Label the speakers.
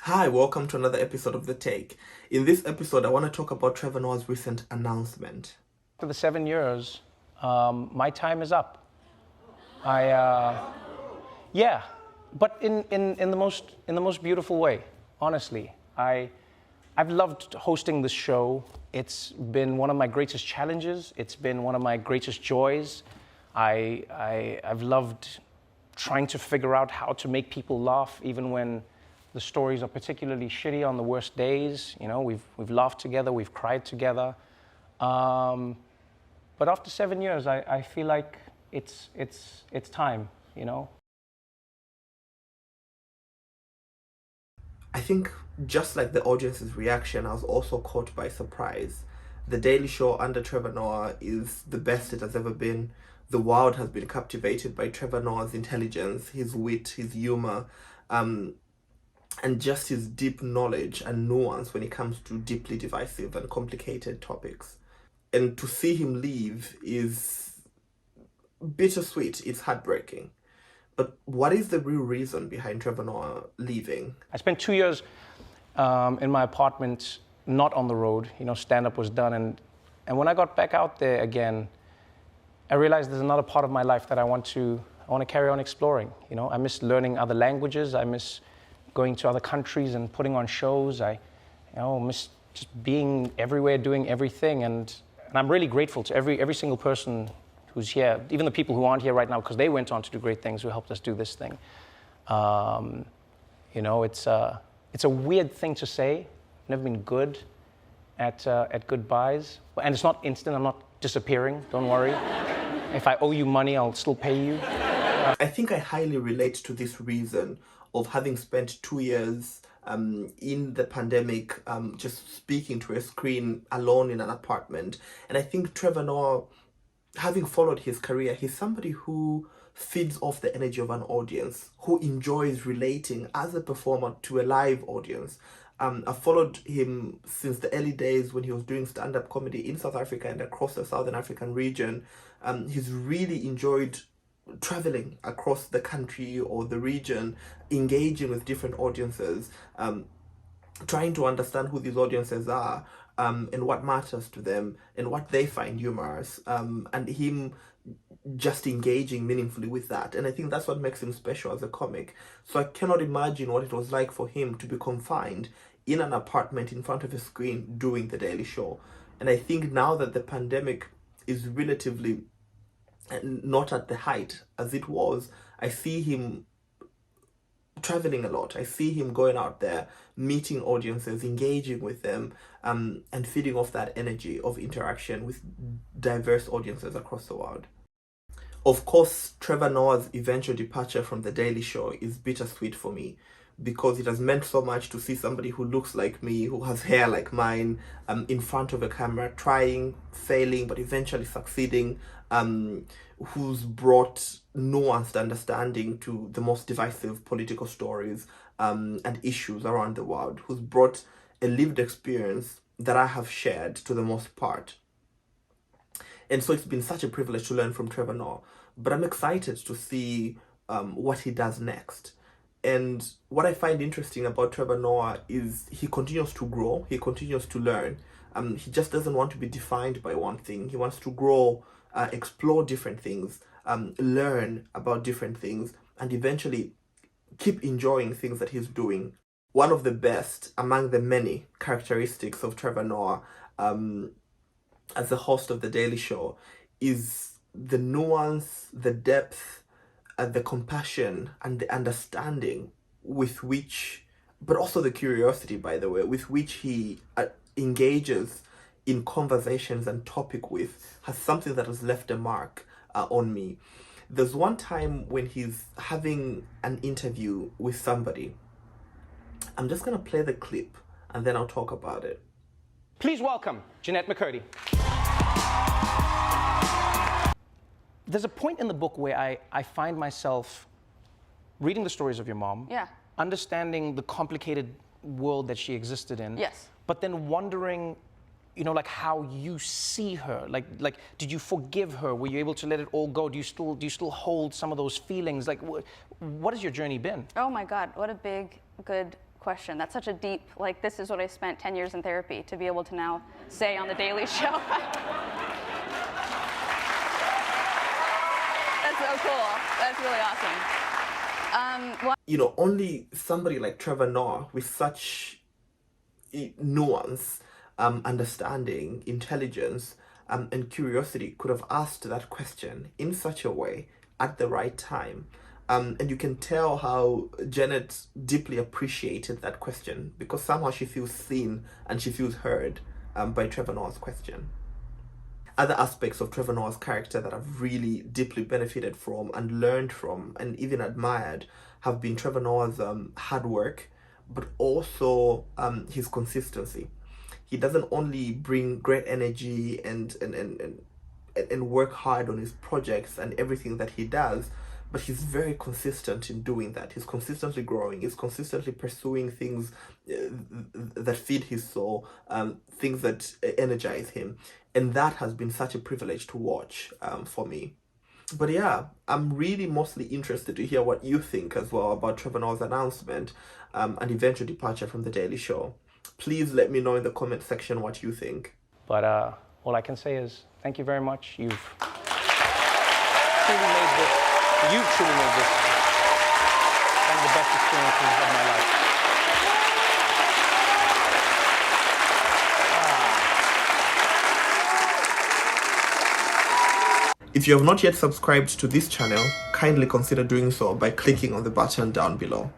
Speaker 1: Hi, welcome to another episode of The Take. In this episode, I want to talk about Trevor Noah's recent announcement.
Speaker 2: After the 7 years, my time is up. Yeah, but in the most beautiful way, honestly. I've loved hosting this show. It's been one of my greatest challenges. It's been one of my greatest joys. I've loved trying to figure out how to make people laugh, even when the stories are particularly shitty on the worst days. You know, we've laughed together, we've cried together. But after 7 years, I feel like it's time, you know?
Speaker 1: I think, just like the audience's reaction, I was also caught by surprise. The Daily Show under Trevor Noah is the best it has ever been. The world has been captivated by Trevor Noah's intelligence, his wit, his humor, and just his deep knowledge and nuance when it comes to deeply divisive and complicated topics. And to see him leave is bittersweet, it's heartbreaking. But what is the real reason behind Trevor Noah leaving?
Speaker 2: I spent 2 years in my apartment, not on the road. You know, stand-up was done. And when I got back out there again, I realized there's another part of my life that I want to carry on exploring. You know, I miss learning other languages. I miss going to other countries and putting on shows. I miss just being everywhere, doing everything. And I'm really grateful to every single person who's here, even the people who aren't here right now, because they went on to do great things, who helped us do this thing. You know, it's a weird thing to say. I've never been good at goodbyes. And it's not instant, I'm not disappearing, don't worry. If I owe you money, I'll still pay you.
Speaker 1: I think I highly relate to this reason of having spent 2 years in the pandemic, just speaking to a screen alone in an apartment. And I think Trevor Noah, having followed his career, he's somebody who feeds off the energy of an audience, who enjoys relating as a performer to a live audience. I've followed him since the early days when he was doing stand-up comedy in South Africa and across the Southern African region. He's really enjoyed traveling across the country or the region, engaging with different audiences, trying to understand who these audiences are, and what matters to them and what they find humorous, and him just engaging meaningfully with that. And I think that's what makes him special as a comic. So I cannot imagine what it was like for him to be confined in an apartment in front of a screen doing The Daily Show. And I think now that the pandemic is relatively not at the height as it was, I see him traveling a lot. I see him going out there, meeting audiences, engaging with them, and feeding off that energy of interaction with diverse audiences across the world. Of course, Trevor Noah's eventual departure from The Daily Show is bittersweet for me, because it has meant so much to see somebody who looks like me, who has hair like mine, in front of a camera, trying, failing, but eventually succeeding, who's brought nuanced understanding to the most divisive political stories and issues around the world, who's brought a lived experience that I have shared to the most part. And so it's been such a privilege to learn from Trevor Noah. But I'm excited to see what he does next. And what I find interesting about Trevor Noah is he continues to grow, he continues to learn. He just doesn't want to be defined by one thing. He wants to grow, explore different things, learn about different things, and eventually keep enjoying things that he's doing. One of the best among the many characteristics of Trevor Noah as the host of The Daily Show is the nuance, the depth, the compassion, and the understanding with which, but also the curiosity, by the way, with which he engages in conversations and topic with, has something that has left a mark on me. There's one time when he's having an interview with somebody. I'm just going to play the clip and then I'll talk about it.
Speaker 2: Please welcome Jeanette McCurdy. There's a point in the book where I find myself reading the stories of your mom, understanding the complicated world that she existed in, but then wondering, you know, like how you see her. Like, did you forgive her? Were you able to let it all go? Do you still hold some of those feelings? Like, what has your journey been?
Speaker 3: Oh my God, what a big, good question. That's such a deep, like, this is what I spent 10 years in therapy to be able to now say on The Daily Show. That's so cool. That's really awesome.
Speaker 1: You know, only somebody like Trevor Noah with such nuance, understanding, intelligence, and curiosity could have asked that question in such a way at the right time. And you can tell how Janet deeply appreciated that question because somehow she feels seen and she feels heard by Trevor Noah's question. Other aspects of Trevor Noah's character that I've really deeply benefited from and learned from and even admired have been Trevor Noah's hard work, but also his consistency. He doesn't only bring great energy and work hard on his projects and everything that he does, but he's very consistent in doing that. He's consistently growing. He's consistently pursuing things that feed his soul, things that energize him. And that has been such a privilege to watch for me. But yeah, I'm really mostly interested to hear what you think as well about Trevor Noah's announcement and eventual departure from The Daily Show. Please let me know in the comment section what you think.
Speaker 2: But all I can say is thank you very much. You've truly made this one of the best experiences of my life.
Speaker 1: If you have not yet subscribed to this channel, kindly consider doing so by clicking on the button down below.